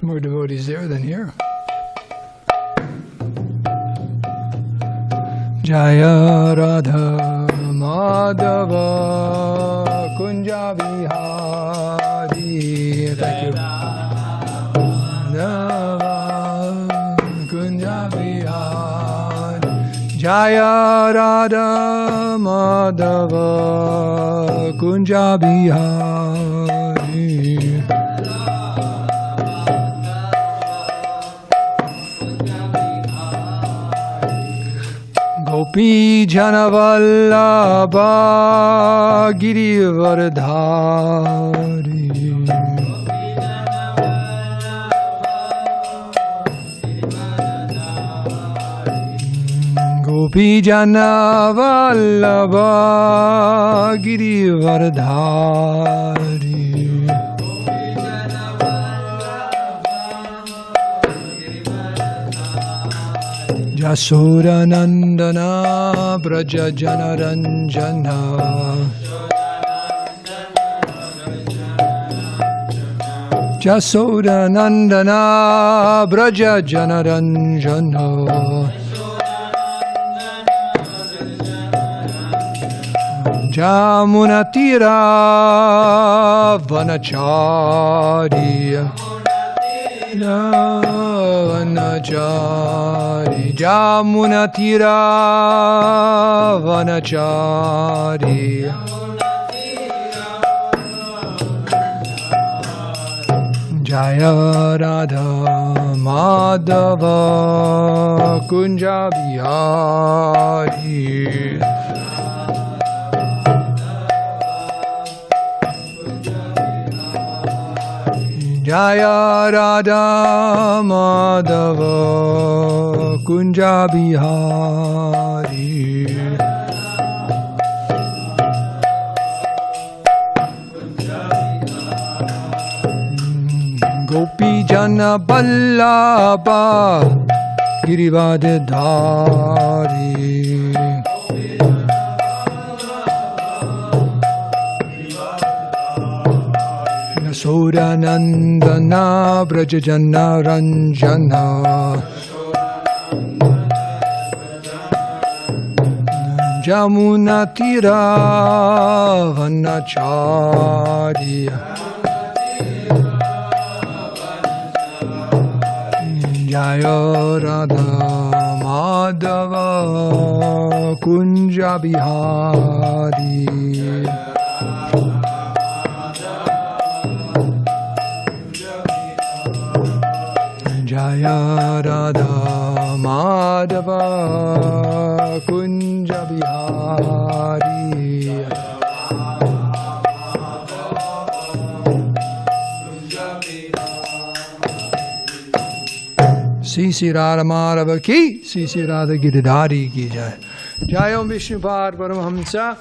More devotees there than here. Jaya Radha Madhava Kunja Vihari. Thank you. Kunja Vihari. Jaya Radha Madhava Kunja Vihari. Gopi Janavallabha Girivardhari. Gopi Janavallabha Girivardhari. Yasura Nandana Braja Janaranjana. Yasura Nandana Braja Janaranjana. Jamunatira Vanachari. Vanachari. Jamunatira Vanachari. Jaya Radha Madhava Kunja Vihari. Jaya Radha Madhava Kunja Vihari. Gopi Jana Ballabha Girivardhari. Yasura Nandana Braja Janaranjana. Jamunatira Vanachari. Jaya Radha Madhava Kunja Vihari. Jaya Radha Madhava Kunja Vihari. Sri Radha Madhava ki, Sri Radha Giridhari ki jai. Jai Om Vishnu Pad Paramahamsa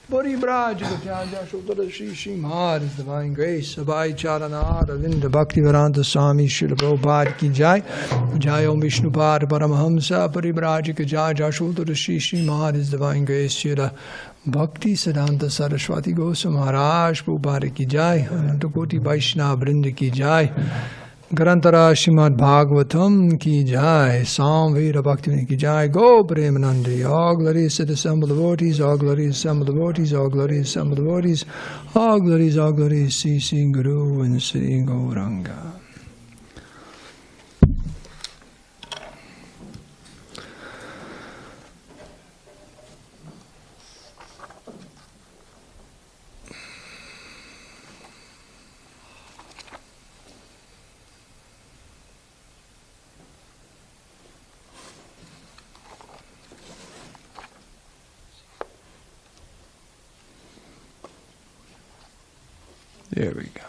Puri Braj Gajanja Shuddha Shri Maharaj Divine Grace Abhay Charanara Vinda Bhakti Vedanta Swami Srila Prabhupada ki jai. Jai Om Vishnu Pad Paramahamsa Puri Braj Gajanja Shuddha Shri Maharaj Divine Grace Srila Bhakti Siddhanta Saraswati Goswami Maharaj Prabhupada ki jai. Ananta Koti Vaishnava Vrinda ki jai. Grantara Srimad Bhagavatam ki jai, Samveda Bhakti ki jai, Go Premanandi, all glories to the assembled devotees, all glories assembled devotees, all glories assembled devotees, all glories, Sri Guru and Sri Gauranga. There we go.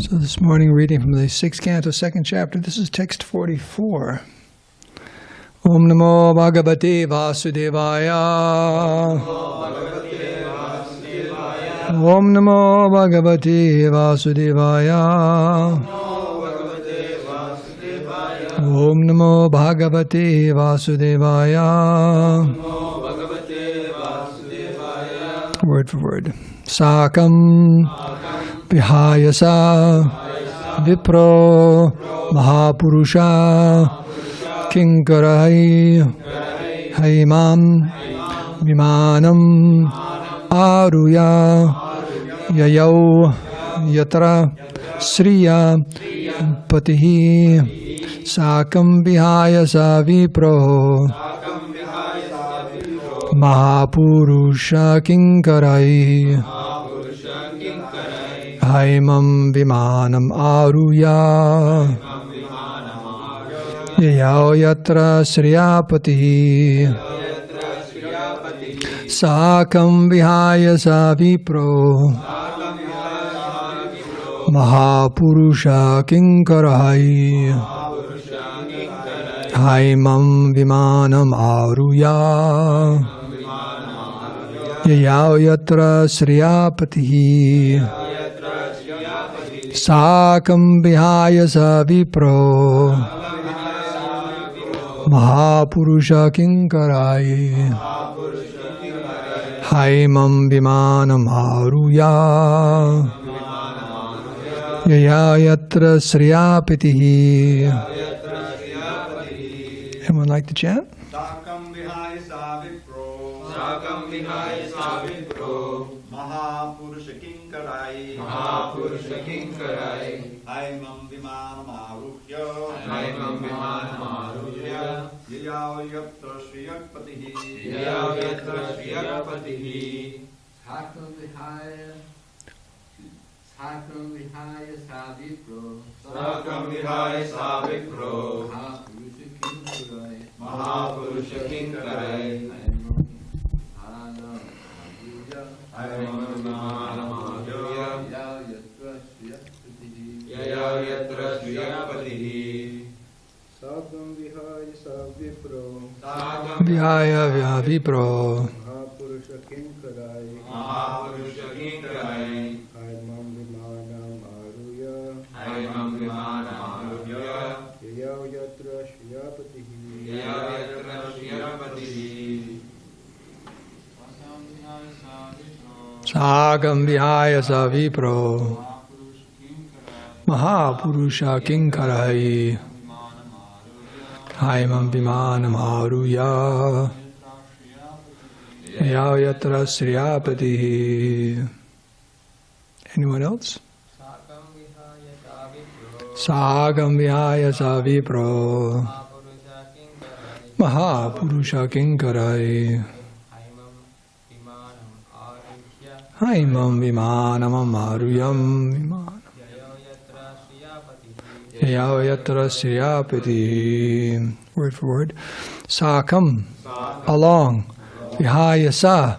So this morning, reading from the 6th canto, 2nd chapter, this is text 44. Om Namo Bhagavate Vasudevaya. Om Namo Bhagavate Vasudevaya. Om Namo Bhagavate Vasudevaya. Word for word. Sakam Vihayasa Vipro Mahapurusha Kinkarai Haimam Vimanam Aruya Yayau Yatra Sriya Patihi Sakam Vihayasa Vipro Mahapurusha Kinkarai Haimam Vimanam Aruya Yayau Yatra Sriyapati Sakam Vihayasa Vipro Mahapurusha Kinkarai Haimam Vimanam Aruya Yayau Yatra Sriyapati Sakam Vihayasa Vipro Mahapurusha Kinkarai Haimam Vimanam Aruya Yayau Yatra Sriyapati. Anyone like to chant? Sakam Vihayasa Vipro Sakam Vihayasa Vipro Mahapurusha Kinkarai Mahapurusha Kinkarai Haimam Vimanam Aruhya Haimam Vimanam Aruhya Yayau Yatra Sriyapatihi Yayau Yatra Sriyapatihi Sakam Vihayasa Vipro Sakam Vihayasa Vipro Mahapurusha Kinkarai Haimam Vimanam Aruhya Yayau Yatra Sriyapatihi Sakam Vihayasa Vipro Vihaya Vipro Mahapurusha Kinkarai Mahapurusha Kinkarai Haimam Vimanam Aruhya Haimam Vimanam Aruhya Yayau Yatra Sriyapatihi Yayau Yatra Sriyapatihi Sakam Vihayasa Vipro Mahapurusha Kinkarai Haimam Vimanam Aruya Yayau Yatra Sriyapati. Anyone else? Sakam Vihayasa Vipro Mahapurusha Kinkarai Haimam Vimanam Aruyam Vimanam Yayau Yatra Sriyapati. Word for word. Sakam, along. Vihayasa,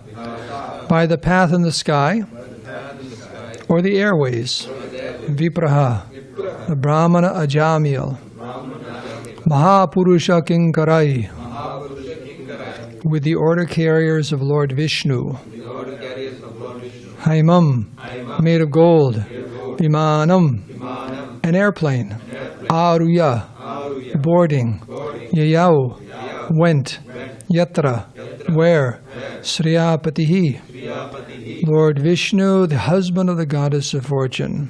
by the path in the sky, or the airways. Vipraha, the Brahmana Ajamila. Mahapurusha Kinkarai, with the order carriers of Lord Vishnu. Haimam, made of gold. Vimanam, an airplane. Aruya, boarding. Yayau, went. Yatra, where? Sriyapatihi, Lord Vishnu, the husband of the goddess of fortune.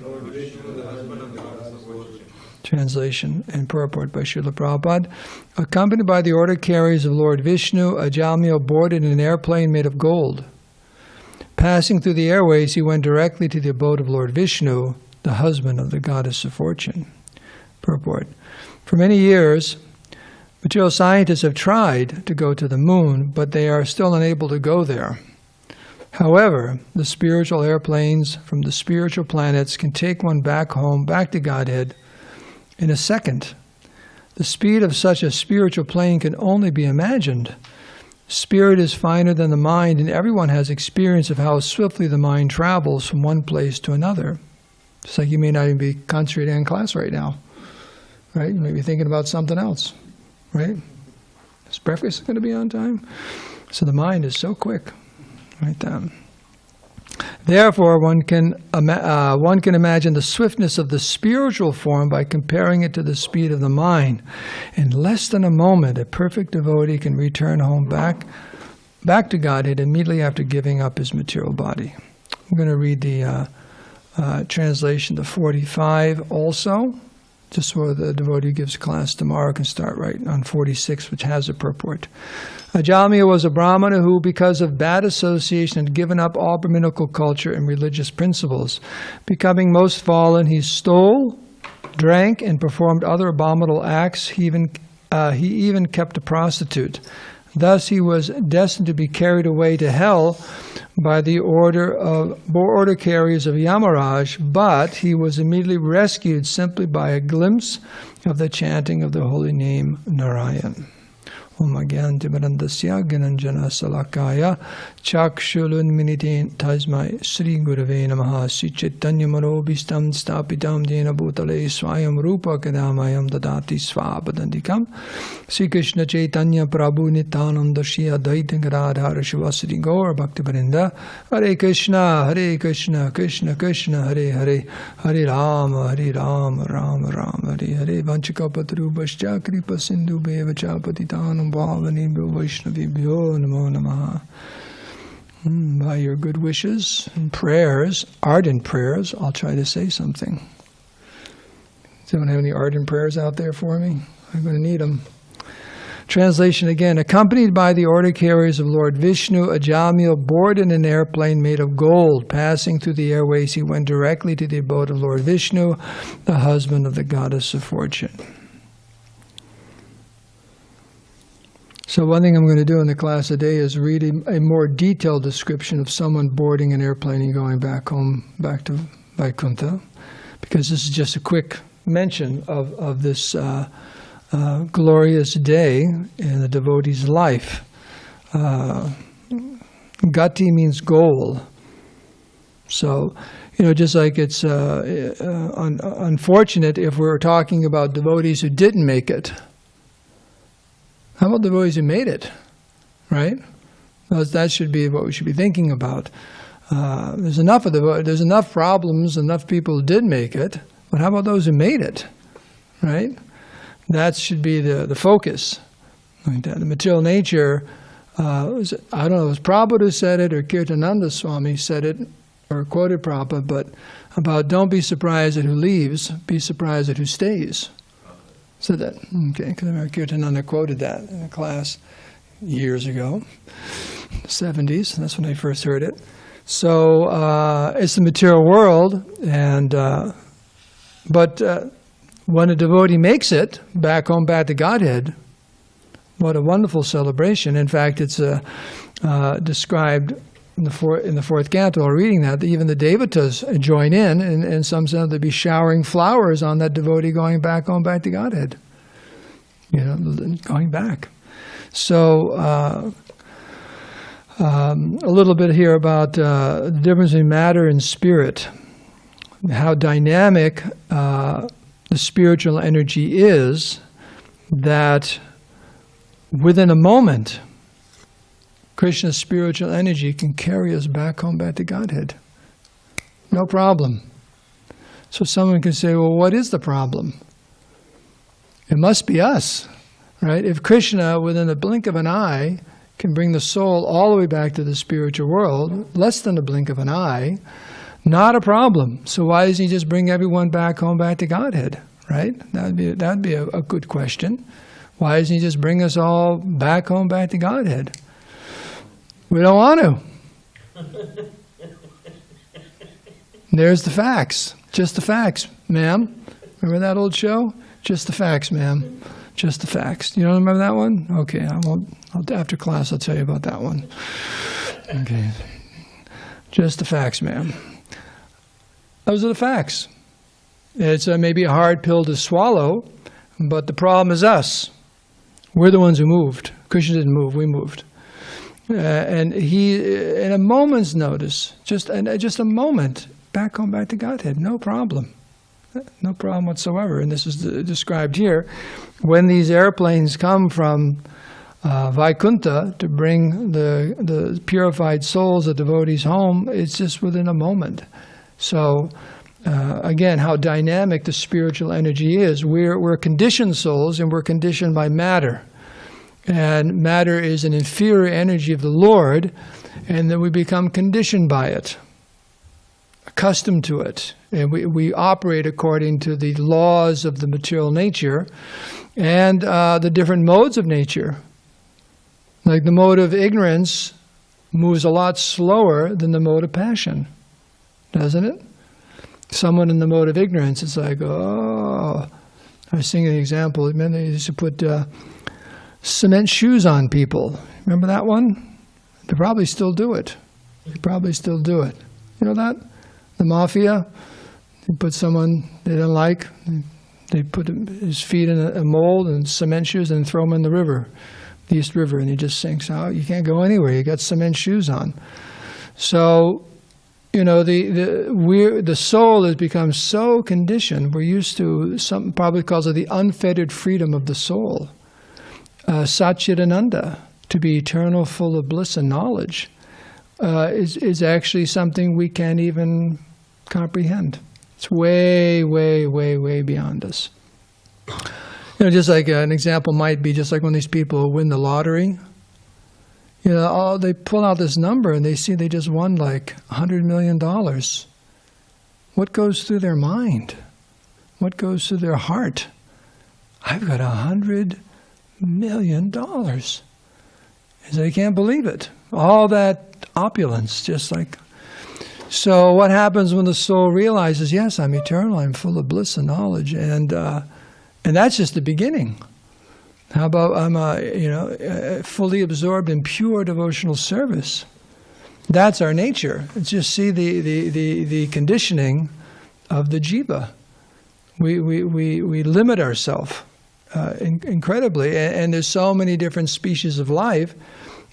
Translation and purport by Srila Prabhupada. Accompanied by the order carriers of Lord Vishnu, Ajamila boarded an airplane made of gold. Passing through the airways, he went directly to the abode of Lord Vishnu, the husband of the goddess of fortune. Purport. For many years, material scientists have tried to go to the moon, but they are still unable to go there. However, the spiritual airplanes from the spiritual planets can take one back home, back to Godhead, in a second. The speed of such a spiritual plane can only be imagined. Spirit is finer than the mind, and everyone has experience of how swiftly the mind travels from one place to another. Just like you may not even be concentrating on class right now, right? You may be thinking about something else, right? Is breakfast going to be on time? So the mind is so quick, right then. Therefore, one can imagine the swiftness of the spiritual form by comparing it to the speed of the mind. In less than a moment, a perfect devotee can return home back to Godhead immediately after giving up his material body. I'm going to read the translation to 45 also, just so the devotee gives class tomorrow can start right on 46, which has a purport. Ajamila was a Brahmana who, because of bad association, had given up all Brahminical culture and religious principles. Becoming most fallen, he stole, drank, and performed other abominable acts. He even kept a prostitute. Thus he was destined to be carried away to hell by the order carriers of Yamaraj, but he was immediately rescued simply by a glimpse of the chanting of the holy name Narayan. Om Agyan Timarandasya Gananjana Salakaya Chakshulun Minitin Tasmai Sri Gurave Namaha Sri Chaitanya Manobhistam Stapitam Dena Bhutale Swayam Rupa Kadamayam Dadati Svabadandikam Sri Krishna Chaitanya Prabhu Nityananda Shri Advaita Gadadhara Shiva Sri Gaur Bhakti Vrinda Hare Krishna Krishna Krishna Hare Hare Hare Rama Rama Rama Hare Hare Vanchakapatrubhascha Kripa Sindhu Bevacha Patitanam Bhavanibhyo Vaishnavibhyo Namo Namaha. By your good wishes and prayers, ardent prayers, I'll try to say something. Does anyone have any ardent prayers out there for me? I'm going to need them. Translation again. Accompanied by the order carriers of Lord Vishnu, Ajamila boarded an airplane made of gold. Passing through the airways, he went directly to the abode of Lord Vishnu, the husband of the goddess of fortune. So one thing I'm going to do in the class today is read a more detailed description of someone boarding an airplane and going back home, back to Vaikuntha, because this is just a quick mention of this glorious day in the devotee's life. Gati means goal. So, just like it's unfortunate if we're talking about devotees who didn't make it. How about the devotees who made it, right? That should be what we should be thinking about. There's enough problems, enough people who did make it, but how about those who made it, right? That should be the focus. Like that. The material nature, I don't know, it was Prabhupada who said it, or Kirtananda Swami said it, or quoted Prabhupada, but about don't be surprised at who leaves, be surprised at who stays. Said that, okay, because Kirtananda quoted that in a class years ago, 70s, that's when I first heard it. So it's the material world, and but when a devotee makes it back home, back to Godhead, what a wonderful celebration. In fact, it's described in the fourth canto, reading that even the devatas join in some sense they'd be showering flowers on that devotee going back home, back to Godhead. Going back. So a little bit here about the difference between matter and spirit, how dynamic the spiritual energy is, that within a moment, Krishna's spiritual energy can carry us back home, back to Godhead. No problem. So someone can say, well, what is the problem? It must be us, right? If Krishna, within the blink of an eye, can bring the soul all the way back to the spiritual world, less than a blink of an eye, not a problem. So why doesn't he just bring everyone back home, back to Godhead, right? That'd be a good question. Why doesn't he just bring us all back home, back to Godhead? We don't want to. There's the facts. Just the facts, ma'am. Remember that old show? Just the facts, ma'am. Just the facts. You don't remember that one? Okay, after class I'll tell you about that one. Okay. Just the facts, ma'am. Those are the facts. It's maybe a hard pill to swallow, but the problem is us. We're the ones who moved. Krishna didn't move, we moved. And he, in a moment's notice, just a moment, back home, back to Godhead. No problem. No problem whatsoever. And this is described here. When these airplanes come from Vaikuntha to bring the purified souls of devotees home, it's just within a moment. So, again, how dynamic the spiritual energy is. We're conditioned souls, and we're conditioned by matter. And matter is an inferior energy of the Lord, and then we become conditioned by it, accustomed to it. And we operate according to the laws of the material nature and the different modes of nature. Like the mode of ignorance moves a lot slower than the mode of passion, doesn't it? Someone in the mode of ignorance, it's like, oh, I was thinking of the example, remember they used to put cement shoes on people. Remember that one? They probably still do it. They probably still do it. You know that? The mafia, they put someone they don't like, they put his feet in a mold and cement shoes and throw him in the river, the East River, and he just sinks out. You can't go anywhere. You got cement shoes on. So, you know, the soul has become so conditioned. We're used to something probably calls it the unfettered freedom of the soul. Satchidananda, to be eternal, full of bliss and knowledge, is actually something we can't even comprehend. It's way, way, way, way beyond us. You know, just like an example might be just like when these people win the lottery. You know, they pull out this number and they see they just won like $100 million. What goes through their mind? What goes through their heart? I've got $100 million. And they can't believe it. All that opulence, just like... So what happens when the soul realizes, yes, I'm eternal, I'm full of bliss and knowledge, and that's just the beginning. How about I'm fully absorbed in pure devotional service? That's our nature. It's just see the conditioning of the jiva. We limit ourselves incredibly, and there's so many different species of life.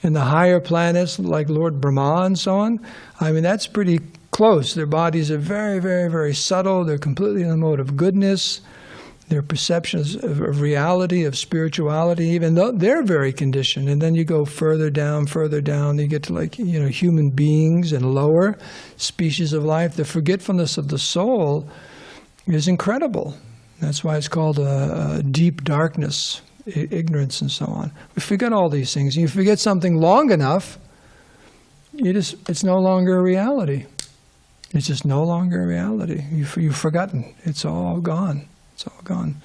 In the higher planets, like Lord Brahma and so on, I mean, that's pretty close. Their bodies are very, very, very subtle. They're completely in the mode of goodness. Their perceptions of reality, of spirituality, even though they're very conditioned. And then you go further down, you get to like, you know, human beings and lower species of life. The forgetfulness of the soul is incredible. That's why it's called a deep darkness. Ignorance and so on. We forget all these things. You forget something long enough, it's no longer a reality. It's just no longer a reality. You've forgotten. It's all gone. It's all gone.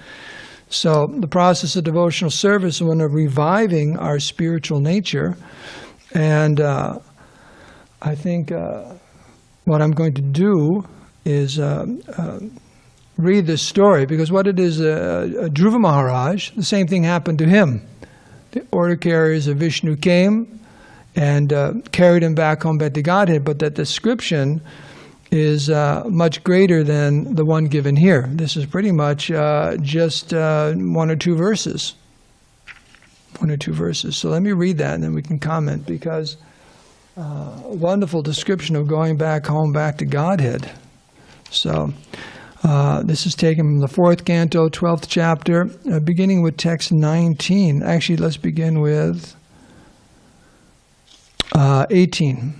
So the process of devotional service is one of reviving our spiritual nature. And I think what I'm going to do is read this story, because what it is, Dhruva Maharaj, the same thing happened to him. The order carriers of Vishnu came and carried him back home back to Godhead, but that description is much greater than the one given here. This is pretty much just one or two verses. One or two verses. So let me read that and then we can comment, because a wonderful description of going back home back to Godhead. So this is taken from the 4th canto, 12th chapter, beginning with text 19. Actually, let's begin with 18.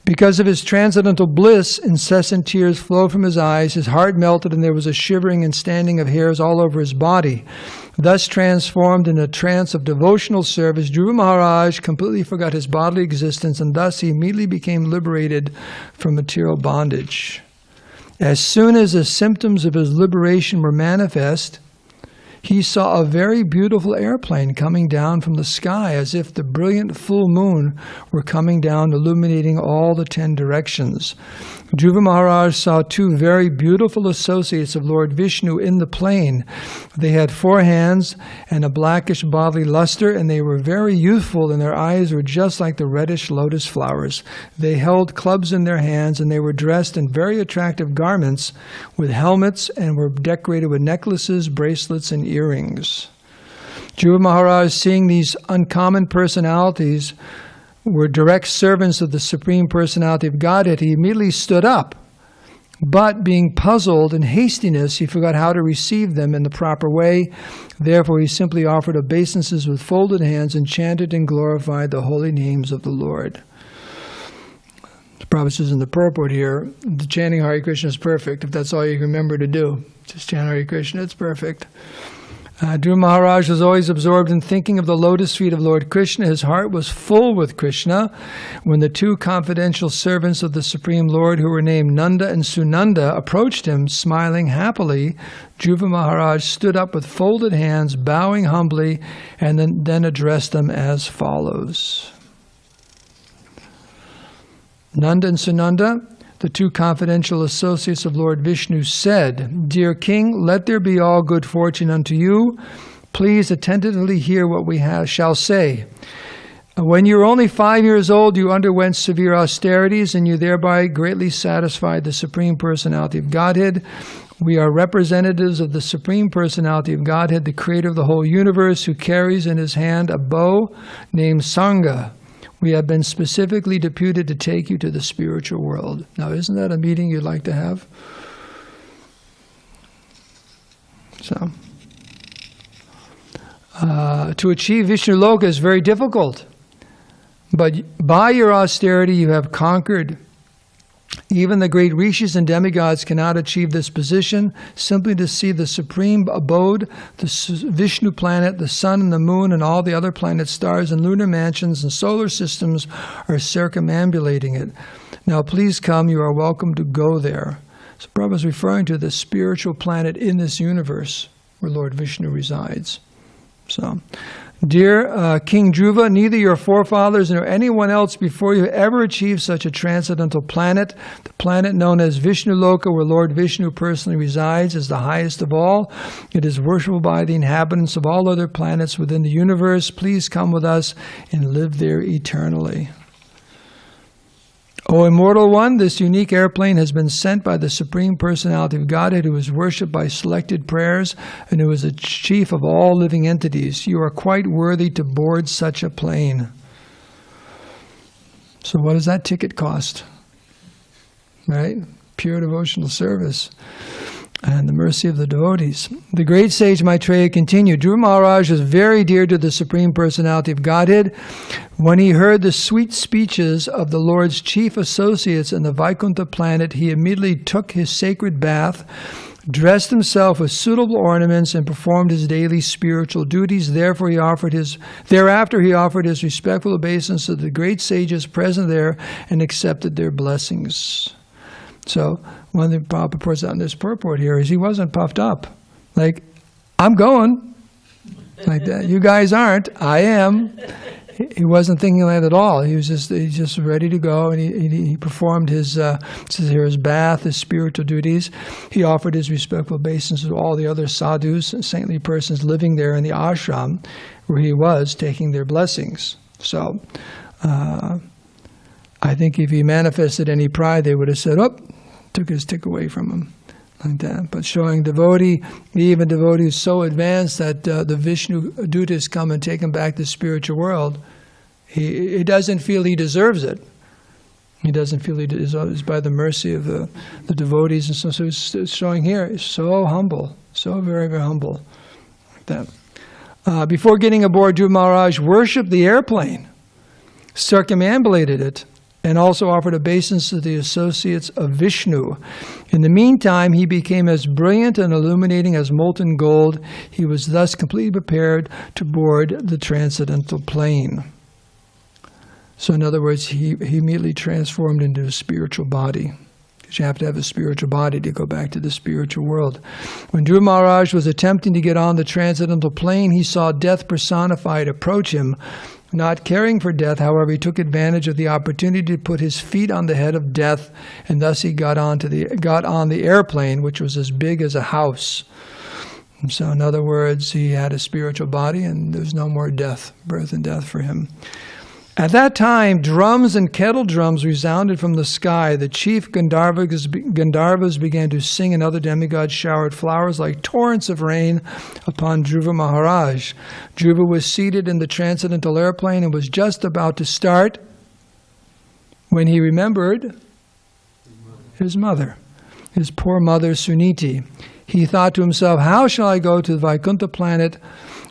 Because of his transcendental bliss, incessant tears flowed from his eyes, his heart melted, and there was a shivering and standing of hairs all over his body. Thus transformed in a trance of devotional service, Dhruva Maharaj completely forgot his bodily existence, and thus he immediately became liberated from material bondage. As soon as the symptoms of his liberation were manifest, he saw a very beautiful airplane coming down from the sky, as if the brilliant full moon were coming down, illuminating all the 10 directions. Dhruva Maharaj saw 2 very beautiful associates of Lord Vishnu in the plane. They had 4 hands and a blackish bodily luster, and they were very youthful, and their eyes were just like the reddish lotus flowers. They held clubs in their hands, and they were dressed in very attractive garments with helmets, and were decorated with necklaces, bracelets, and earrings. Dhruva Maharaj, seeing these uncommon personalities were direct servants of the Supreme Personality of Godhead, he immediately stood up But being puzzled in hastiness, he forgot how to receive them in the proper way. Therefore, he simply offered obeisances with folded hands and chanted and glorified the holy names of the Lord. The Prabhupada says in the purport here, the chanting Hare Krishna is perfect. If that's all you remember to do, just chant Hare Krishna, it's perfect. Dhruva Maharaj was always absorbed in thinking of the lotus feet of Lord Krishna. His heart was full with Krishna. When the two confidential servants of the Supreme Lord, who were named Nanda and Sunanda, approached him, smiling happily, Dhruva Maharaj stood up with folded hands, bowing humbly, and then addressed them as follows. Nanda and Sunanda, the two confidential associates of Lord Vishnu, said, "Dear King, let there be all good fortune unto you. Please attentively hear what we shall say. When you were only 5 years old, you underwent severe austerities, and you thereby greatly satisfied the Supreme Personality of Godhead. We are representatives of the Supreme Personality of Godhead, the Creator of the whole universe, who carries in his hand a bow named Sangha. We have been specifically deputed to take you to the spiritual world." Now, isn't that a meeting you'd like to have? So, to achieve Vishnu Loka is very difficult. But by your austerity, you have conquered. Even the great rishis and demigods cannot achieve this position. Simply to see the supreme abode, the Vishnu planet, the sun and the moon, and all the other planets, stars, and lunar mansions and solar systems are circumambulating it. Now please come, you are welcome to go there. So Prabhupada is referring to the spiritual planet in this universe where Lord Vishnu resides. So, dear King Dhruva, neither your forefathers nor anyone else before you ever achieved such a transcendental planet. The planet known as Vishnu Loka, where Lord Vishnu personally resides, is the highest of all. It is worshipable by the inhabitants of all other planets within the universe. Please come with us and live there eternally. O immortal one, this unique airplane has been sent by the Supreme Personality of Godhead, who is worshipped by selected prayers and who is the chief of all living entities. You are quite worthy to board such a plane. So what does that ticket cost? Right? Pure devotional service and the mercy of the devotees. The great sage Maitreya continued, Dhruva Maharaj was very dear to the Supreme Personality of Godhead. When he heard the sweet speeches of the Lord's chief associates in the Vaikuntha planet, he immediately took his sacred bath, dressed himself with suitable ornaments, and performed his daily spiritual duties. Thereafter he offered his respectful obeisance to the great sages present there and accepted their blessings. So one thing Prabhupada puts out in this purport here is he wasn't puffed up. Like, I'm going. Like that. You guys aren't. I am. He wasn't thinking like that at all. He was just ready to go, and he performed his bath, his spiritual duties. He offered his respectful obeisances to all the other sadhus and saintly persons living there in the ashram where he was, taking their blessings. So, I think if he manifested any pride, they would have said, "Oh, took his tick away from him," like that. But showing devotee, even devotee is so advanced that the Vishnu dutas come and take him back to the spiritual world, he doesn't feel he deserves it. He doesn't feel he deserves it by the mercy of the devotees. And so it's showing here, he's so humble, so very, very humble. Like that. Before getting aboard, Dhruva Maharaj worshipped the airplane, circumambulated it, and also offered obeisance to the associates of Vishnu. In the meantime, he became as brilliant and illuminating as molten gold. He was thus completely prepared to board the transcendental plane. So in other words, he immediately transformed into a spiritual body. Because you have to have a spiritual body to go back to the spiritual world. When Dhruva Maharaj was attempting to get on the transcendental plane, he saw death personified approach him. Not caring for death, however, he took advantage of the opportunity to put his feet on the head of death, and thus he got on the airplane, which was as big as a house. And so, in other words, he had a spiritual body, and there was no more death, birth and death for him. At that time, drums and kettle drums resounded from the sky. The chief Gandharvas began to sing, and other demigods showered flowers like torrents of rain upon Dhruva Maharaj. Dhruva was seated in the transcendental airplane and was just about to start when he remembered his mother. his poor mother Suniti. He thought to himself, how shall I go to the Vaikuntha planet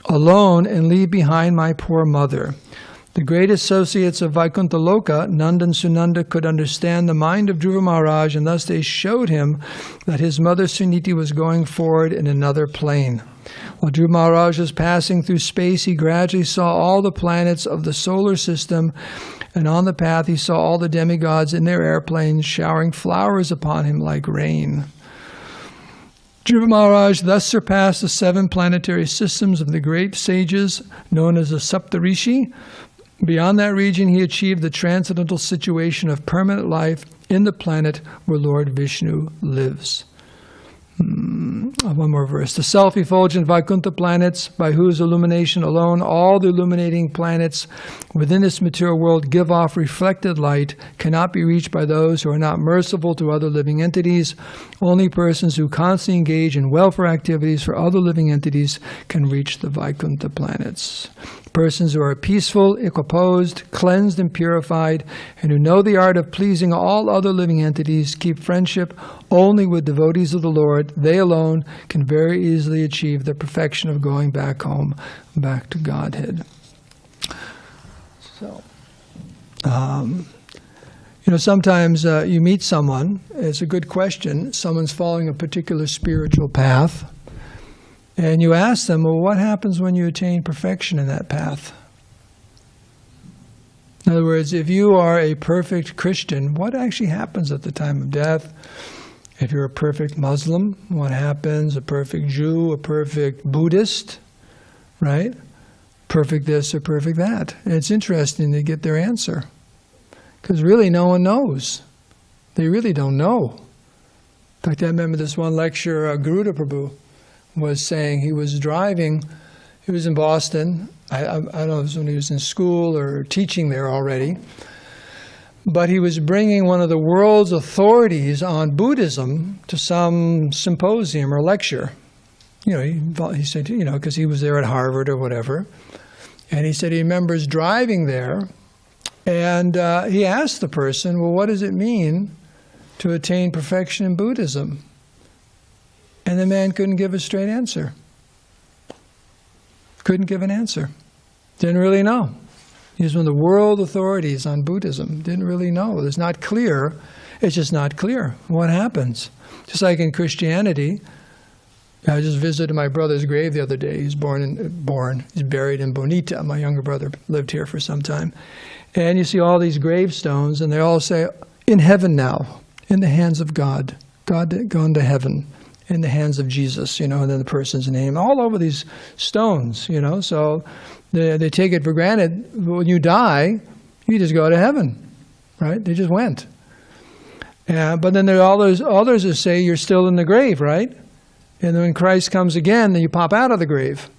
alone and leave behind my poor mother? The great associates of Vaikuntha Loka, Nanda and Sunanda, could understand the mind of Dhruva Maharaj, and thus they showed him that his mother Suniti was going forward in another plane. While Dhruva Maharaj was passing through space, he gradually saw all the planets of the solar system, and on the path he saw all the demigods in their airplanes showering flowers upon him like rain. Dhruva Maharaj thus surpassed the 7 planetary systems of the great sages known as the Saptarishi. Beyond that region, he achieved the transcendental situation of permanent life in the planet where Lord Vishnu lives. One more verse. The self-effulgent Vaikuntha planets, by whose illumination alone all the illuminating planets within this material world give off reflected light, cannot be reached by those who are not merciful to other living entities. Only persons who constantly engage in welfare activities for other living entities can reach the Vaikuntha planets. Persons who are peaceful, equiposed, cleansed and purified, and who know the art of pleasing all other living entities, keep friendship only with devotees of the Lord. They alone can very easily achieve the perfection of going back home, back to Godhead. So, sometimes you meet someone, it's a good question, someone's following a particular spiritual path, and you ask them, well, what happens when you attain perfection in that path? In other words, if you are a perfect Christian, what actually happens at the time of death? If you're a perfect Muslim, what happens? A perfect Jew, a perfect Buddhist, right? Perfect this or perfect that. And it's interesting to get their answer. Because really no one knows. They really don't know. In fact, I remember this one lecture, Garuda Prabhu was saying, he was driving, he was in Boston, I don't know if it was when he was in school or teaching there already, but he was bringing one of the world's authorities on Buddhism to some symposium or lecture. He said, because he was there at Harvard or whatever, and he said he remembers driving there, and he asked the person, well, what does it mean to attain perfection in Buddhism? And the man couldn't give a straight answer. Couldn't give an answer. Didn't really know. He was one of the world authorities on Buddhism. Didn't really know. It's not clear. It's just not clear what happens. Just like in Christianity, I just visited my brother's grave the other day. He's he's buried in Bonita. My younger brother lived here for some time. And you see all these gravestones, and they all say, in heaven now, in the hands of God. God gone to heaven. In the hands of Jesus, and then the person's name, all over these stones, so they take it for granted. When you die, you just go to heaven, right? They just went. But then there are all those others that say you're still in the grave, right? And then when Christ comes again, then you pop out of the grave.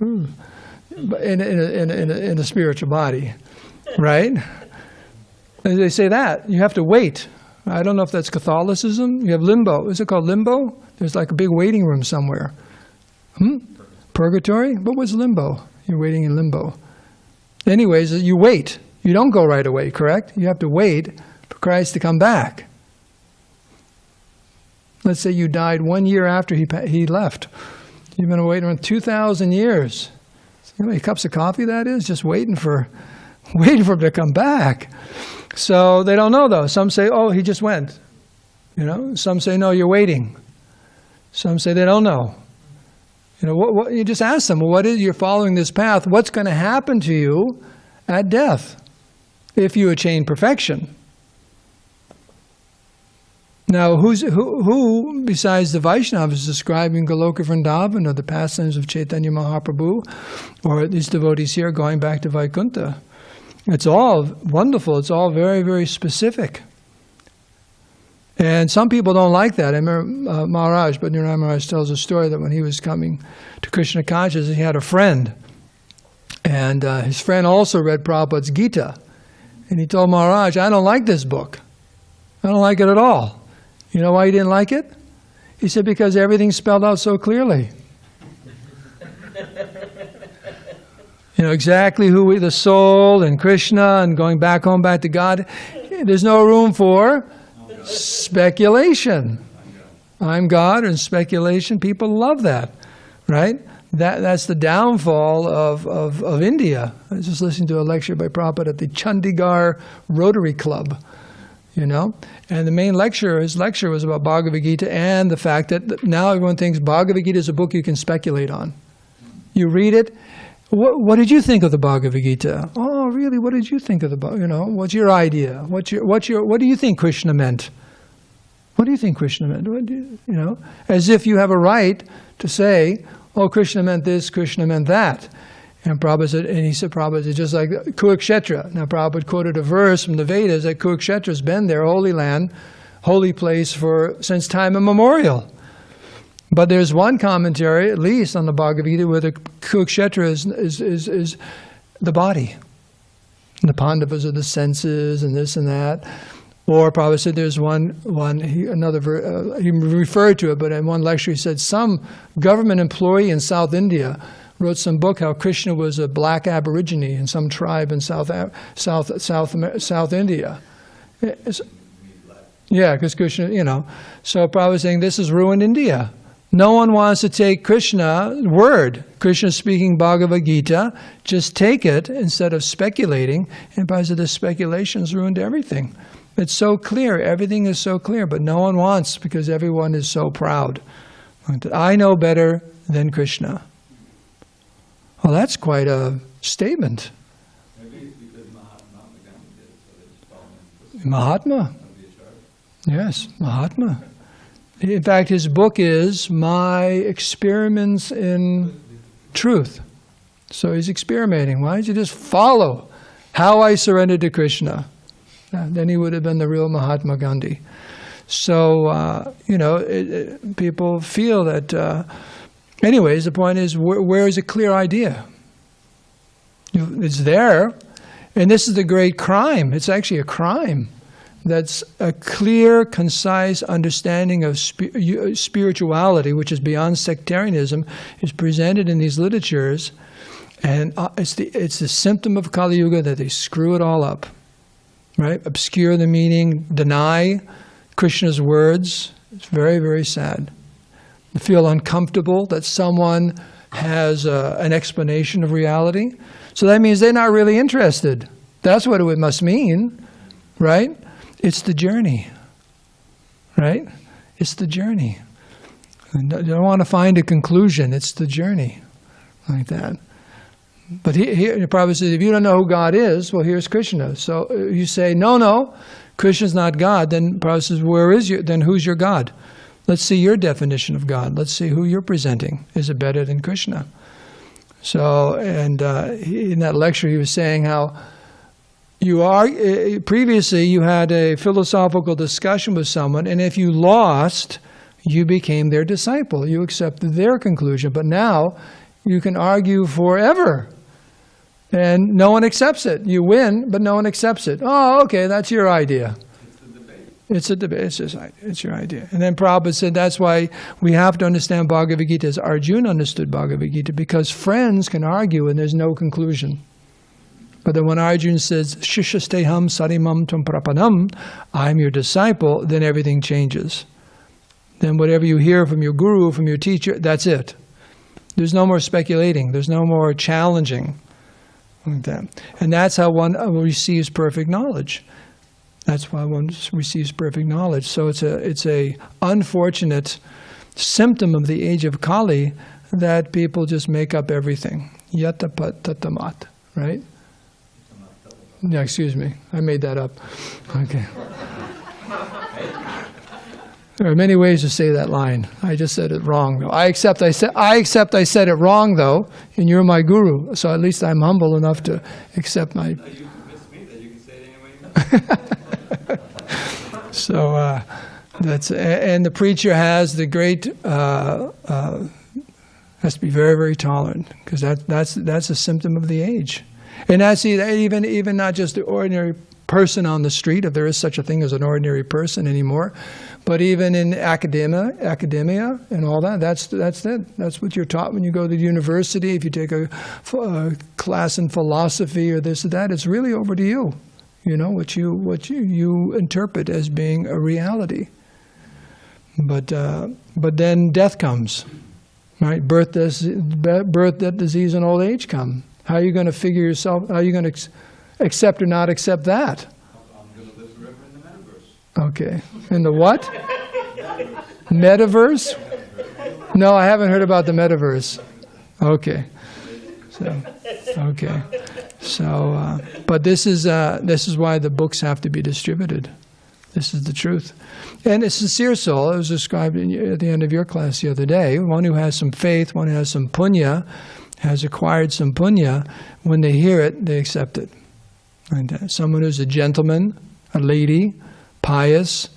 In a spiritual body, right? And they say that. You have to wait. I don't know if that's Catholicism. You have limbo. Is it called limbo? There's like a big waiting room somewhere. Purgatory? But what's limbo? You're waiting in limbo. Anyways, you wait. You don't go right away, correct? You have to wait for Christ to come back. Let's say you died 1 year after he left. You've been waiting around 2,000 years. You know how many cups of coffee that is? Just waiting for him to come back. So they don't know, though. Some say, oh, he just went. Some say, no, you're waiting. Some say they don't know. What you just ask them, well, you're following this path, what's going to happen to you at death if you attain perfection? Now, who besides the Vaishnavas is describing Goloka Vrindavan or the pastimes of Chaitanya Mahaprabhu or these devotees here going back to Vaikuntha? It's all wonderful. It's all very, very specific. And some people don't like that. I remember Maharaj, but Maharaj tells a story that when he was coming to Krishna consciousness, he had a friend. And his friend also read Prabhupada's Gita. And he told Maharaj, I don't like this book. I don't like it at all. You know why he didn't like it? He said, because everything's spelled out so clearly. Exactly who the soul and Krishna and going back home, back to God. There's no room for Speculation. I'm God and speculation. People love that, right? That's the downfall of India. I was just listening to a lecture by Prabhupada at the Chandigarh Rotary Club, you know? And the main his lecture was about Bhagavad Gita and the fact that now everyone thinks Bhagavad Gita is a book you can speculate on. You read it. What did you think of the Bhagavad Gita? Oh, really? What did you think of the Bhagavad? You know, what's your idea? What do you think Krishna meant? What do you think Krishna meant? You know, as if you have a right to say, "Oh, Krishna meant this. Krishna meant that." And Prabhupada said, Prabhupada said, just like Kurukshetra. Now, Prabhupada quoted a verse from the Vedas that Kurukshetra has been their holy land, holy place since time immemorial. But there's one commentary, at least on the Bhagavad Gita, where the Kurukshetra is the body. And the Pandavas are the senses and this and that. Or Prabhupada said there's he referred to it, but in one lecture he said some government employee in South India wrote some book how Krishna was a black aborigine in some tribe in South India. Yeah, because Krishna, you know. So Prabhupada was saying this has ruined India. No one wants to take Krishna's word. Krishna speaking Bhagavad Gita, just take it instead of speculating. And Prabhupada said the speculation's ruined everything. It's so clear, everything is so clear, but no one wants because everyone is so proud. I know better than Krishna. Well, that's quite a statement. Maybe it's because Mahatma did it, so they just Mahatma? Yes, Mahatma. In fact, his book is My Experiments in Truth. So he's experimenting. Why don't you just follow how I surrendered to Krishna? Then he would have been the real Mahatma Gandhi. So, people feel that... anyways, the point is, where is a clear idea? It's there. And this is the great crime. It's actually a crime. That's a clear, concise understanding of spirituality, which is beyond sectarianism, is presented in these literatures. And it's the symptom of Kali Yuga that they screw it all up. Right? Obscure the meaning, deny Krishna's words. It's very, very sad. You feel uncomfortable that someone has an explanation of reality. So that means they're not really interested. That's what it must mean, right? It's the journey, right? It's the journey. You don't want to find a conclusion. It's the journey, like that. But here, Prabhupada says, if you don't know who God is, well, here's Krishna. So you say, no, Krishna's not God. Then Prabhupada says, then who's your God? Let's see your definition of God. Let's see who you're presenting. Is it better than Krishna? So, and in that lecture, he was saying how previously you had a philosophical discussion with someone, and if you lost, you became their disciple. You accepted their conclusion. But now, you can argue forever, and no one accepts it. You win, but no one accepts it. Oh, okay, that's your idea. It's a debate. It's your idea. And then Prabhupada said that's why we have to understand Bhagavad Gita as Arjuna understood Bhagavad Gita, because friends can argue and there's no conclusion. But then when Arjuna says, Shishasteham sarimam tum prapanam, I'm your disciple, then everything changes. Then whatever you hear from your guru, from your teacher, that's it. There's no more speculating. There's no more challenging. Like that. And that's how one receives perfect knowledge. That's why one receives perfect knowledge. So it's a unfortunate symptom of the age of Kali that people just make up everything. Yata tatamat, right? Yeah, excuse me. I made that up. Okay. There are many ways to say that line. I just said it wrong, though. I accept I said it wrong, though, and you're my guru. So at least I'm humble enough to accept my... You convinced me that you can say it any way you want. So that's... And the preacher has the great... has to be very, very tolerant, because that's a symptom of the age. And that's even not just the ordinary person on the street, if there is such a thing as an ordinary person anymore, but even in academia and all that, that's it. That's what you're taught when you go to university. If you take a class in philosophy or this or that, it's really over to you. what you interpret as being a reality. But then death comes, right? Birth, death, disease, and old age come. How are you going to figure yourself? How are you going to accept or not accept that? I'm going to live forever in the metaverse. Okay. In the what? Metaverse? No, I haven't heard about the metaverse. Okay. So, but this is why the books have to be distributed. This is the truth. And a sincere soul, it was described at the end of your class the other day, one who has some faith, one who has some punya, has acquired some punya, when they hear it, they accept it. Right? Someone who's a gentleman, a lady, pious,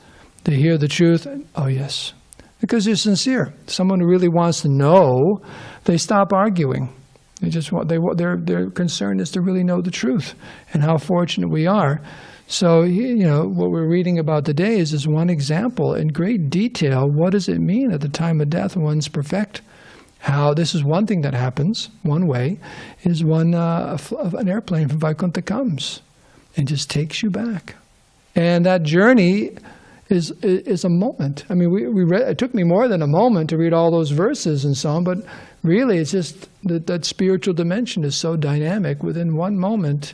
they hear the truth, oh yes. Because they're sincere. Someone who really wants to know, they stop arguing. Their concern is to really know the truth and how fortunate we are. So, what we're reading about today is one example in great detail. What does it mean at the time of death one's perfect? How this is one thing that happens, one way, is an airplane from Vaikuntha comes and just takes you back. And that journey is a moment. I mean, we read, it took me more than a moment to read all those verses and so on, but really it's just that spiritual dimension is so dynamic. Within one moment,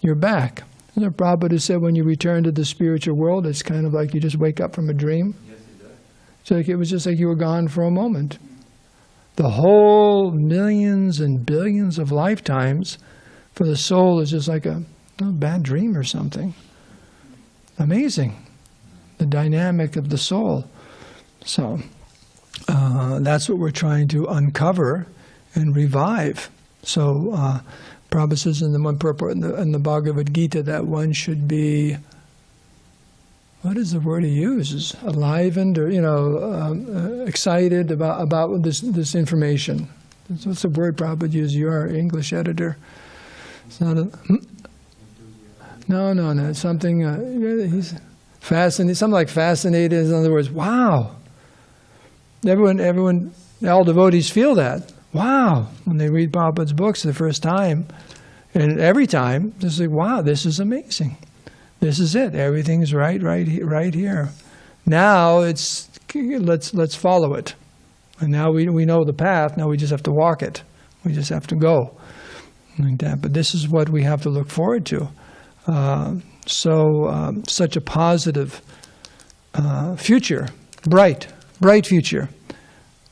you're back. And the Prabhupada said when you return to the spiritual world, it's kind of like you just wake up from a dream. Yes, it does. So it was just like you were gone for a moment. The whole millions and billions of lifetimes for the soul is just like a bad dream or something. Amazing. The dynamic of the soul. So that's what we're trying to uncover and revive. So Prabhupada says in the one purport in the Bhagavad Gita that one should be, what is the word he uses? Enlivened or excited about this information. What's the word Prabhupada uses? You're our English editor. It's not a. No. It's something. He's fascinated. Something like fascinated. In other words, wow. Everyone, all devotees feel that. Wow, when they read Prabhupada's books the first time, and every time, they say, wow, this is amazing. This is it. Everything's right here. Now let's follow it. And now we know the path. Now we just have to walk it. We just have to go. Like that. But this is what we have to look forward to. Such a positive future, bright future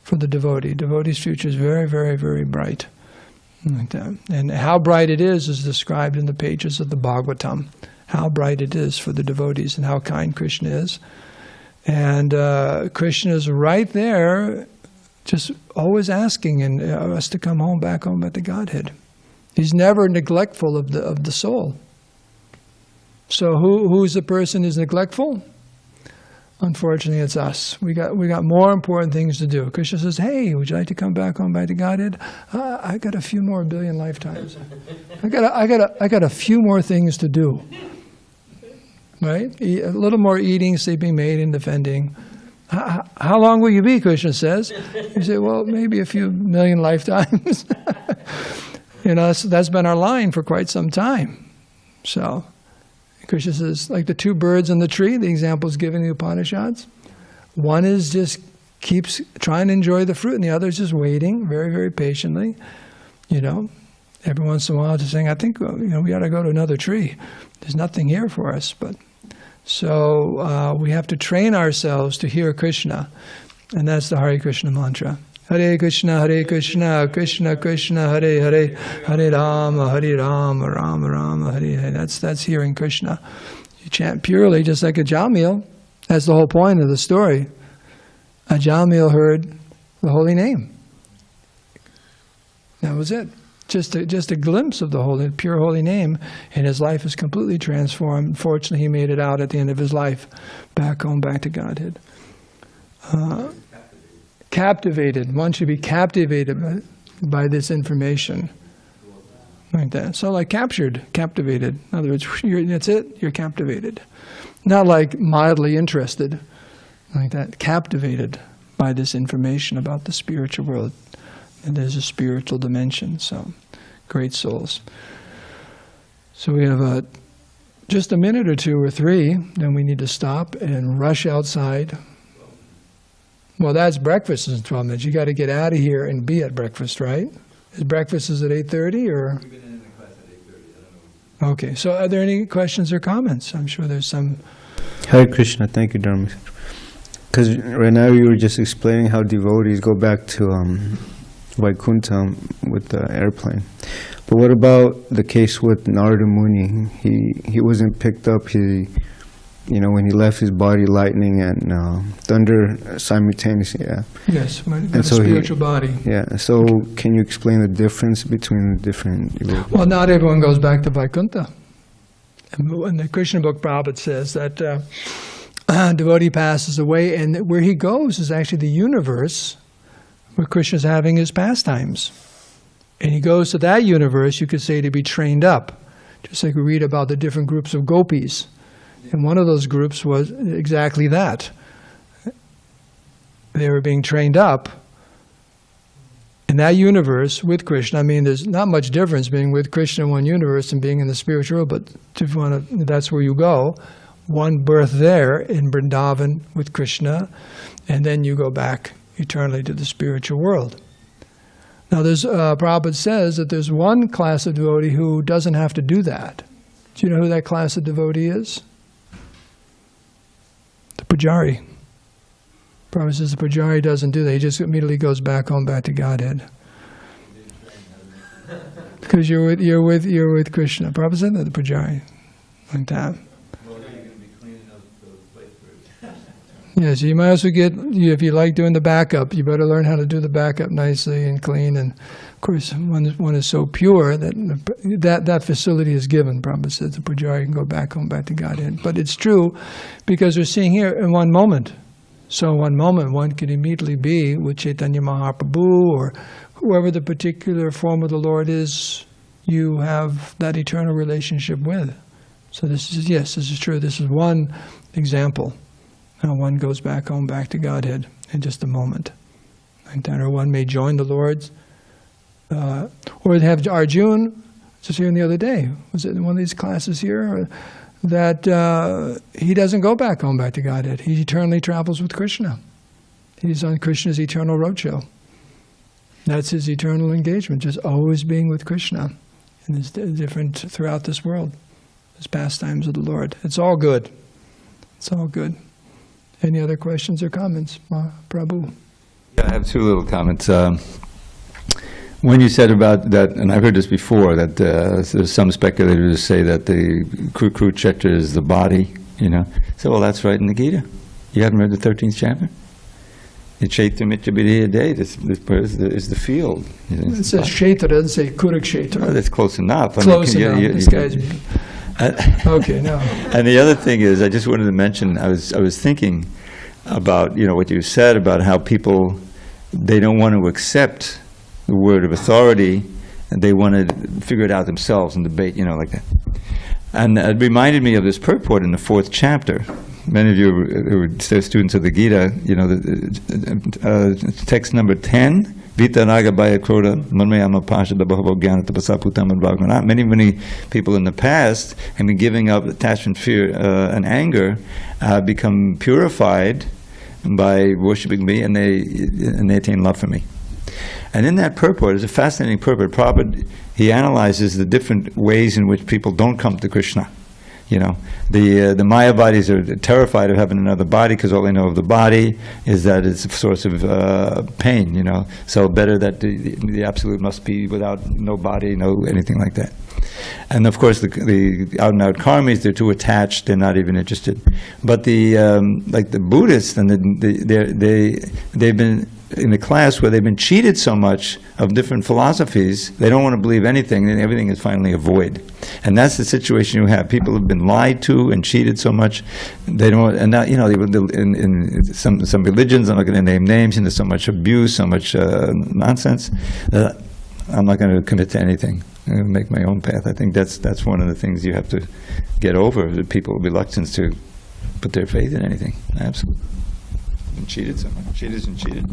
for the devotee. Devotee's future is very, very, very bright. Like that. And how bright it is described in the pages of the Bhagavatam. How bright it is for the devotees and how kind Krishna is. And Krishna is right there, just always asking us to come back home at the Godhead. He's never neglectful of the soul. So who's the person who's neglectful? Unfortunately, it's us. We got more important things to do. Krishna says, "Hey, would you like to come back home back to Godhead? I got a few more billion lifetimes. I got a few more things to do. Right? A little more eating, sleeping, mating, defending. How long will you be?" Krishna says. You say, "Well, maybe a few million lifetimes." That's been our line for quite some time. So. Krishna says, like the two birds on the tree, the example is given in the Upanishads. One is just keeps trying to enjoy the fruit, and the other is just waiting very, very patiently. Every once in a while just saying, I think, we ought to go to another tree. There's nothing here for us. So we have to train ourselves to hear Krishna, and that's the Hare Krishna mantra. Hare Krishna, Krishna Krishna, Hare Hare, Hare Rama, Rama Rama, Hare Hare. That's hearing Krishna. You chant purely, just like Ajamila. That's the whole point of the story. Ajamila heard the holy name. That was it. Just a glimpse of the pure holy name, and his life is completely transformed. Fortunately, he made it out at the end of his life, back home, back to Godhead. Captivated. One should be captivated by this information. Like that. So like captivated. In other words, that's it, you're captivated. Not like mildly interested. Like that. Captivated by this information about the spiritual world. And there's a spiritual dimension. So, great souls. So we have just a minute or two or three, then we need to stop and rush outside. Well, that's breakfast in 12 minutes. You got to get out of here and be at breakfast, right? Is breakfast at 8:30 or? We've been in the class at 8:30. I don't know. Okay. So, are there any questions or comments? I'm sure there's some. Hare Krishna, thank you, Dharma. Because right now you were just explaining how devotees go back to Vaikuntha with the airplane. But what about the case with Narada Muni? He wasn't picked up. When he left his body, lightning and thunder simultaneously. Yeah. Yes, And a so spiritual body. Yeah. So can you explain the difference between the different? Well, not everyone goes back to Vaikuntha. In the Krishna book, Prabhupada says that devotee passes away, and where he goes is actually the universe where Krishna's having his pastimes. And he goes to that universe, you could say, to be trained up. Just like we read about the different groups of gopis. And one of those groups was exactly that. They were being trained up in that universe with Krishna. I mean, there's not much difference being with Krishna in one universe and being in the spiritual world, but if you want to, that's where you go. One birth there in Vrindavan with Krishna, and then you go back eternally to the spiritual world. Now, Prabhupada says that there's one class of devotee who doesn't have to do that. Do you know who that class of devotee is? The Pujari. Prabhupada says the Pujari doesn't do that. He just immediately goes back home, back to Godhead. Because you're with Krishna. Prabhupada said that, the Pujari. Like that. Well, you're going to be cleaning up those plates for Yeah, so you might as well if you like doing the backup, you better learn how to do the backup nicely and clean. And of course, one is so pure that facility is given. Prabhupada says the Pujari can go back home, back to Godhead. But it's true because we're seeing here in one moment. So in one moment, one can immediately be with Chaitanya Mahaprabhu or whoever the particular form of the Lord is you have that eternal relationship with. So this is true. This is one example. How one goes back home, back to Godhead in just a moment. Or one may join the Lord's, or they have Arjuna, just here the other day. Was it in one of these classes here? That he doesn't go back home, back to Godhead. He eternally travels with Krishna. He's on Krishna's eternal roadshow. That's his eternal engagement, just always being with Krishna. And it's different throughout this world. His pastimes of the Lord. It's all good. It's all good. Any other questions or comments, Prabhu? Yeah, I have two little comments. When you said about that, and I've heard this before, that there's some speculators who say that the Kurukshetra is the body, So, well, that's right in the Gita. You haven't read the 13th chapter? The Kshetra Mitra Vidya Day is the field. It says Kshetra, it doesn't say Kurukshetra. Oh, that's close enough. Close enough. This guy's... Okay, no. And the other thing is, I just wanted to mention, I was thinking about, what you said about how people, they don't want to accept the word of authority, and they want to figure it out themselves and debate, like that. And it reminded me of this purport in the 4th chapter. Many of you who are students of the Gita, text number 10, Vita Raga Bhaya Krodha Manmayama Pashada Bhava Jnana Tapasa Putam and Bhagavana. Many people in the past have been giving up attachment, fear, and anger, become purified by worshiping me, and they attain love for me. And in that purport, it's a fascinating purport. Prabhupada, he analyzes the different ways in which people don't come to Krishna. The Mayavadis are terrified of having another body because all they know of the body is that it's a source of pain, So better that the Absolute must be without no body, no anything like that. And of course, the out-and-out karmis, they're too attached; they're not even interested. But like the Buddhists, and they've been in a class where they've been cheated so much of different philosophies, they don't want to believe anything, and everything is finally a void. And that's the situation you have. People have been lied to and cheated so much, they don't. And now, in some religions, I'm not going to name names, and there's so much abuse, so much nonsense. I'm not going to commit to anything. I'm going to make my own path. I think that's one of the things you have to get over, the people's reluctance to put their faith in anything. Absolutely. Been cheated so much. Cheaters and cheated.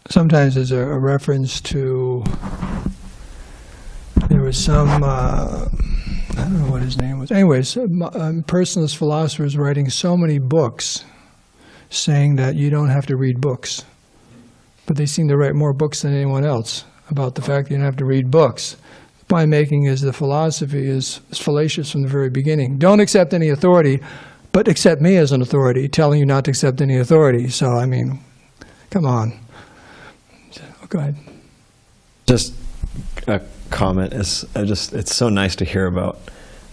Sometimes there's a reference to, there was some, I don't know what his name was. Anyways, personalist philosophers writing so many books saying that you don't have to read books. But they seem to write more books than anyone else about the fact that you don't have to read books. The point I'm making is the philosophy is fallacious from the very beginning. Don't accept any authority, but accept me as an authority, telling you not to accept any authority. So, I mean, come on. Go ahead. Just a comment. It's so nice to hear about,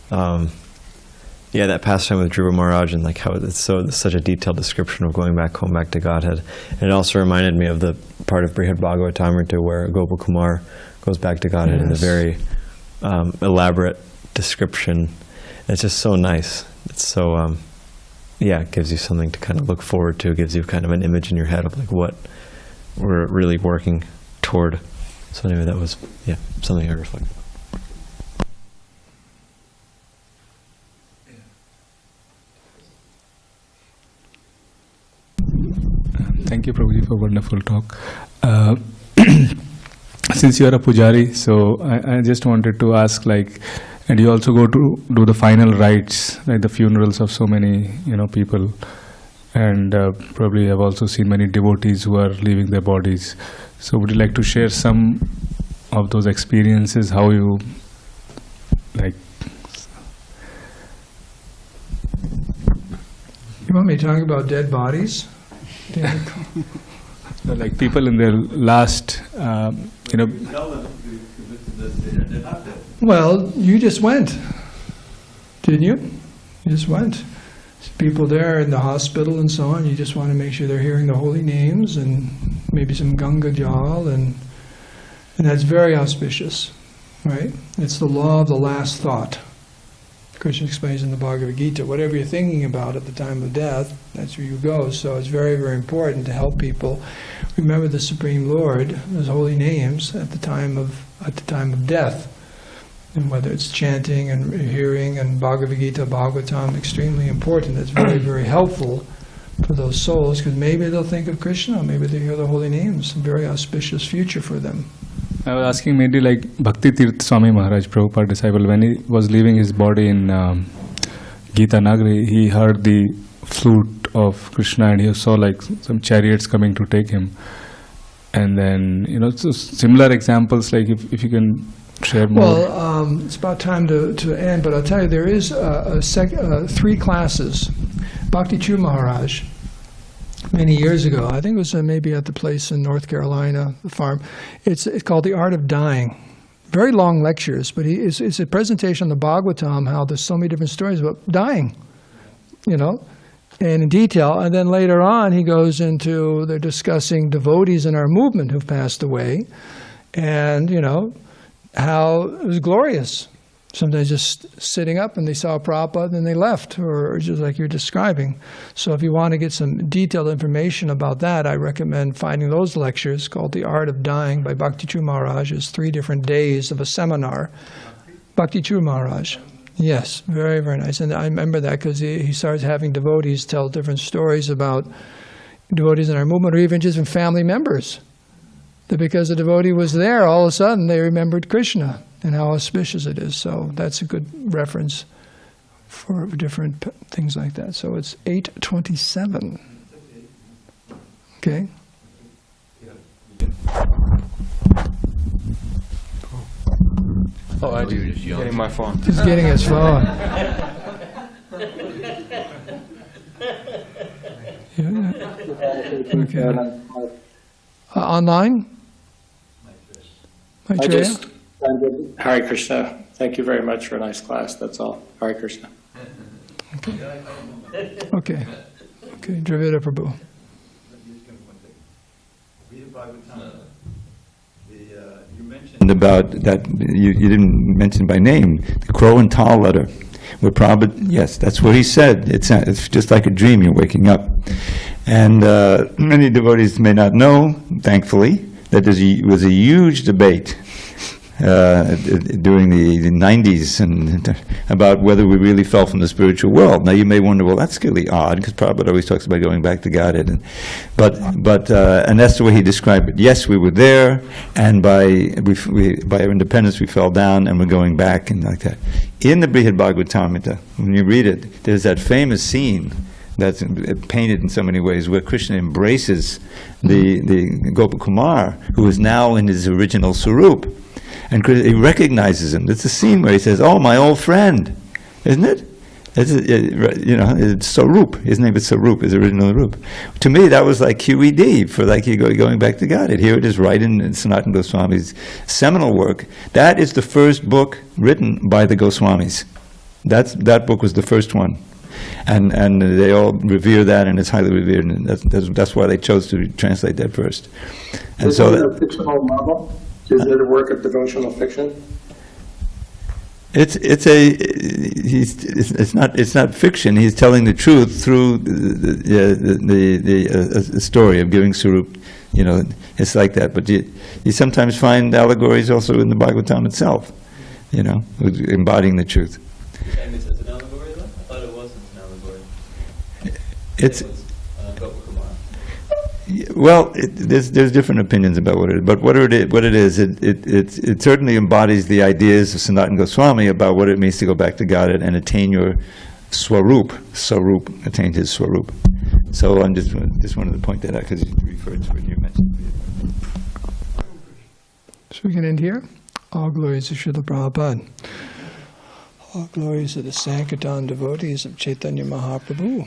that pastime with Dhruva Maharaj and like how it's such a detailed description of going back home, back to Godhead. And it also reminded me of the part of Srimad Bhagavatam where Gopal Kumar goes back to Godhead in a very elaborate description. It's just so nice. It's so, it gives you something to kind of look forward to. It gives you kind of an image in your head of like what we're really working toward. So anyway, that was, something I reflected on. Thank you, Prabhuji, for a wonderful talk. Since you are a pujari, so I just wanted to ask, and you also go to do the final rites, like the funerals of so many, people, and probably have also seen many devotees who are leaving their bodies. So would you like to share some of those experiences, how you, You want me to talk about dead bodies? like people in their last, Well, you just went, didn't you? You just went. People there in the hospital and so on, you just want to make sure they're hearing the holy names and maybe some Ganga Jal, and that's very auspicious, right? It's the law of the last thought. Krishna explains in the Bhagavad Gita, whatever you're thinking about at the time of death, that's where you go. So it's very, very important to help people remember the Supreme Lord, His holy names at the time of death. And whether it's chanting and hearing and Bhagavad Gita, Bhagavatam, extremely important. It's very, very helpful for those souls, because maybe they'll think of Krishna, maybe they hear the holy names, a very auspicious future for them. I was asking mainly like Bhakti Tirth Swami Maharaj, Prabhupada disciple, when he was leaving his body in Gita Nagari, he heard the flute of Krishna and he saw like some chariots coming to take him. And then, so similar examples, like if you can share more. Well, it's about time to end, but I'll tell you, there is 3 classes. Bhakti Chu Maharaj, many years ago, I think it was maybe at the place in North Carolina, the farm. It's called The Art of Dying. Very long lectures, but it's a presentation on the Bhagavatam, how there's so many different stories about dying, and in detail. And then later on, he goes into, they're discussing devotees in our movement who've passed away, and, how it was glorious. Sometimes just sitting up and they saw Prabhupada and they left, or just like you're describing. So if you want to get some detailed information about that, I recommend finding those lectures called The Art of Dying by Bhakti Chu Maharaj. It's 3 different days of a seminar. Bhakti Chu Maharaj. Yes, very, very nice. And I remember that because he starts having devotees tell different stories about devotees in our movement, or even just family members. That because the devotee was there, all of a sudden they remembered Krishna and how auspicious it is. So that's a good reference for different things like that. So it's 8:27. Okay? Oh, I do. Getting my phone. He's getting his phone. Yeah. Okay. Online? Hare Krishna. Thank you very much for a nice class. That's all. Hare Krishna. Okay. Dravida Prabhu. You mentioned about that, you didn't mention by name, the Crow and Tal letter. Where Prabhupada, yes, that's what he said. It's just like a dream, you're waking up. And many devotees may not know, thankfully, that there was a huge debate during the 90s, and about whether we really fell from the spiritual world. Now you may wonder, well, that's really odd, because Prabhupada always talks about going back to Godhead. And that's the way he described it. Yes, we were there, and by our independence we fell down, and we're going back, and like that. In the Brihad Bhagavatam, when you read it, there's that famous scene that's painted in so many ways, where Krishna embraces the Gopakumar, who is now in his original Swarup. And he recognizes him. It's a scene where he says, "Oh, my old friend," isn't it? It's Swarup. His name is Swarup, his original Rup. To me, that was like QED for like going back to God. Here it is, right in Sanatana Goswami's seminal work. That is the first book written by the Goswamis. That book was the first one. And they all revere that, and it's highly revered, and that's why they chose to translate that first. And is it a fictional novel? Is it a work of devotional fiction? It's not fiction. He's telling the truth through the story of giving Swarup. It's like that. But you sometimes find allegories also in the Bhagavatam itself. Embodying the truth. It's an allegory, though? I thought it wasn't an allegory. It's well, there's different opinions about what it is, but what it is, it certainly embodies the ideas of Sanatana Goswami about what it means to go back to Godhead and attain your Swarup. Swarup attained his Swarup. So I just wanted to point that out because you referred to it and you mentioned it. So we can end here. All glories to Srila Prabhupada. All glories to the Sankirtan devotees of Chaitanya Mahaprabhu.